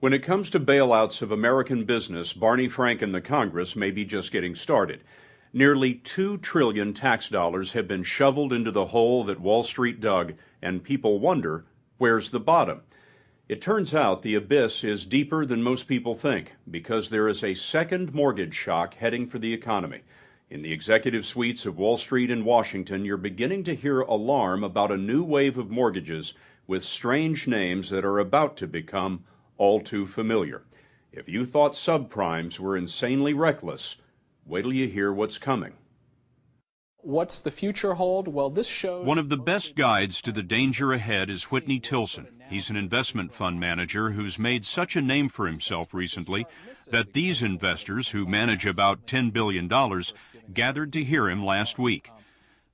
When it comes to bailouts of American business, Barney Frank and the Congress may be just getting started. Nearly $2 trillion tax dollars have been shoveled into the hole that Wall Street dug, and people wonder, where's the bottom? It turns out the abyss is deeper than most people think, because there is a second mortgage shock heading for the economy. In the executive suites of Wall Street and Washington, you're beginning to hear alarm about a new wave of mortgages with strange names that are about to become all too familiar. If you thought subprimes were insanely reckless, wait till you hear what's coming. What's the future hold? Well, this shows... One of the best guides to the danger ahead is Whitney Tilson. He's an investment fund manager who's made such a name for himself recently that these investors, who manage about $10 billion, gathered to hear him last week.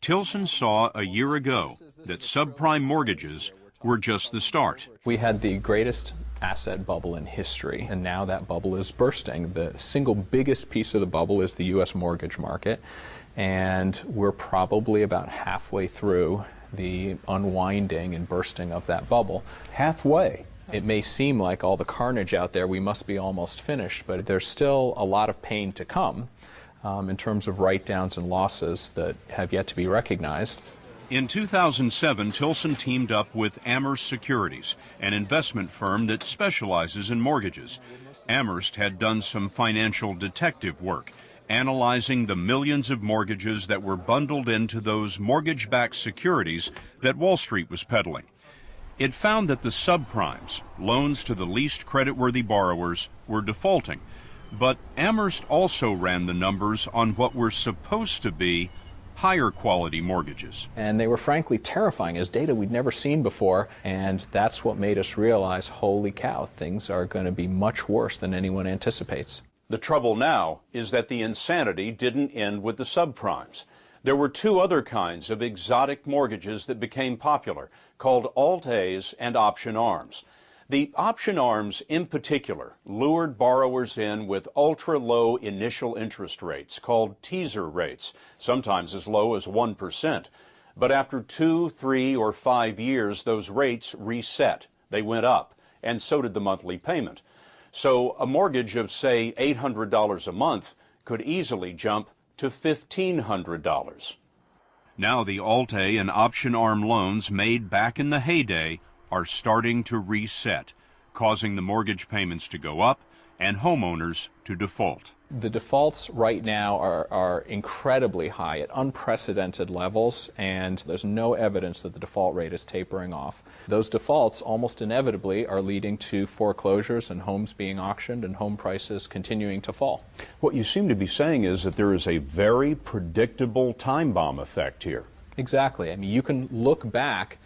Tilson saw a year ago that subprime mortgages were just the start. We had the greatest asset bubble in history, and now that bubble is bursting. The single biggest piece of the bubble is the U.S. mortgage market, and we're probably about halfway through the unwinding and bursting of that bubble. Halfway? It may seem like all the carnage out there, we must be almost finished, but there's still a lot of pain to come in terms of write-downs and losses that have yet to be recognized. In 2007, Tilson teamed up with Amherst Securities, an investment firm that specializes in mortgages. Amherst had done some financial detective work, analyzing the millions of mortgages that were bundled into those mortgage-backed securities that Wall Street was peddling. It found that the subprimes, loans to the least creditworthy borrowers, were defaulting. But Amherst also ran the numbers on what were supposed to be higher quality mortgages. And they were frankly terrifying as data we'd never seen before, and that's what made us realize, holy cow, things are going to be much worse than anyone anticipates. The trouble now is that the insanity didn't end with the subprimes. There were two other kinds of exotic mortgages that became popular, called Alt+A's and option arms. The option arms, in particular, lured borrowers in with ultra-low initial interest rates, called teaser rates, sometimes as low as 1%. But after 2, 3, or 5 years, those rates reset. They went up, and so did the monthly payment. So a mortgage of, say, $800 a month could easily jump to $1,500. Now the Alt+A and option arm loans made back in the heyday are starting to reset, causing the mortgage payments to go up and homeowners to default. The defaults right now are incredibly high at unprecedented levels, and there's no evidence that the default rate is tapering off. Those defaults almost inevitably are leading to foreclosures and homes being auctioned and home prices continuing to fall. What you seem to be saying is that there is a very predictable time bomb effect here. Exactly. I mean, you can look back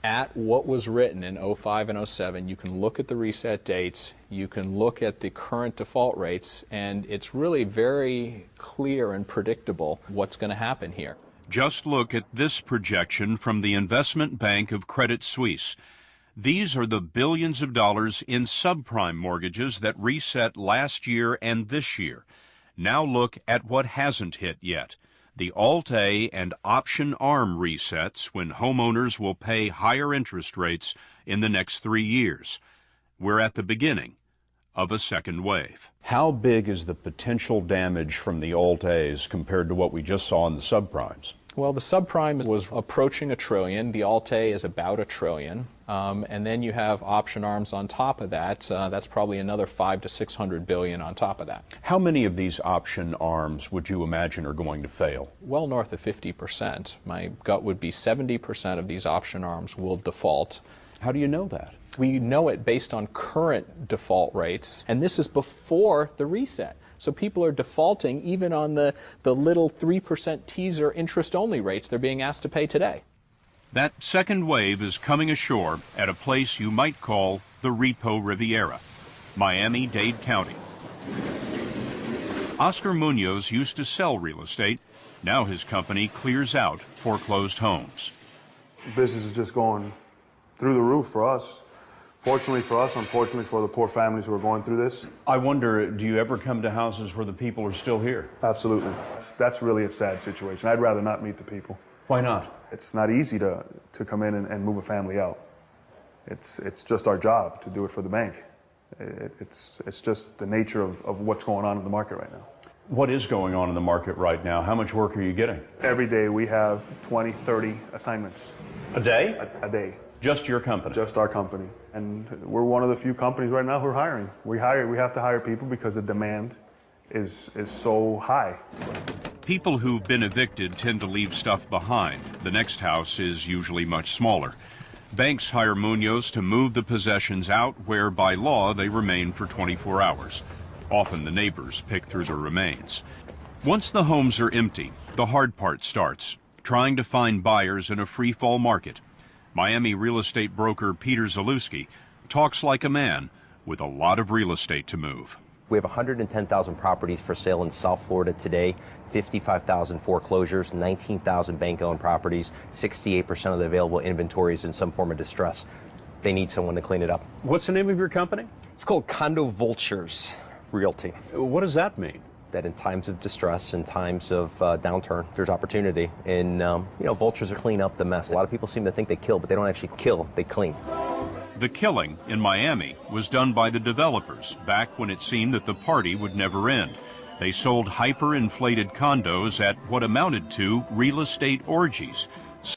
at what was written in 05 and 07, you can look at the reset dates, you can look at the current default rates, and it's really very clear and predictable what's going to happen here. Just look at this projection from the investment bank of Credit Suisse. These are the billions of dollars in subprime mortgages that reset last year and this year. Now look at what hasn't hit yet. The Alt+A and option arm resets when homeowners will pay higher interest rates in the next 3 years. We're at the beginning of a second wave. How big is the potential damage from the Alt+A's compared to what we just saw in the subprimes? Well, the subprime was approaching $1 trillion. The Alt+A is about $1 trillion. And then you have option arms on top of that. That's probably another $500 to $600 billion on top of that. How many of these option arms would you imagine are going to fail? Well north of 50%. My gut would be 70% of these option arms will default. How do you know that? We know it based on current default rates, and this is before the reset. So people are defaulting even on the little 3% teaser interest-only rates they're being asked to pay today. That second wave is coming ashore at a place you might call the Repo Riviera, Miami-Dade County. Oscar Munoz used to sell real estate. Now his company clears out foreclosed homes. Business is just going through the roof for us. Fortunately for us, unfortunately for the poor families who are going through this. I wonder, do you ever come to houses where the people are still here? Absolutely. That's really a sad situation. I'd rather not meet the people. Why not? It's not easy to come in and move a family out. It's just our job to do it for the bank. It's just the nature of what's going on in the market right now. What is going on in the market right now? How much work are you getting? Every day we have 20, 30 assignments. A day? A day. Just your company? Just our company. And we're one of the few companies right now who are hiring. We have to hire people because the demand is so high. People who've been evicted tend to leave stuff behind. The next house is usually much smaller. Banks hire Munoz to move the possessions out where, by law, they remain for 24 hours. Often the neighbors pick through the remains. Once the homes are empty, the hard part starts, trying to find buyers in a free-fall market. Miami real estate broker Peter Zalewski talks like a man with a lot of real estate to move. We have 110,000 properties for sale in South Florida today, 55,000 foreclosures, 19,000 bank-owned properties, 68% of the available inventory is in some form of distress. They need someone to clean it up. What's the name of your company? It's called Condo Vultures Realty. What does that mean? That in times of distress, in times of downturn, there's opportunity. And, vultures clean up the mess. A lot of people seem to think they kill, but they don't actually kill, they clean. The killing in Miami was done by the developers back when it seemed that the party would never end. They sold hyper-inflated condos at what amounted to real estate orgies.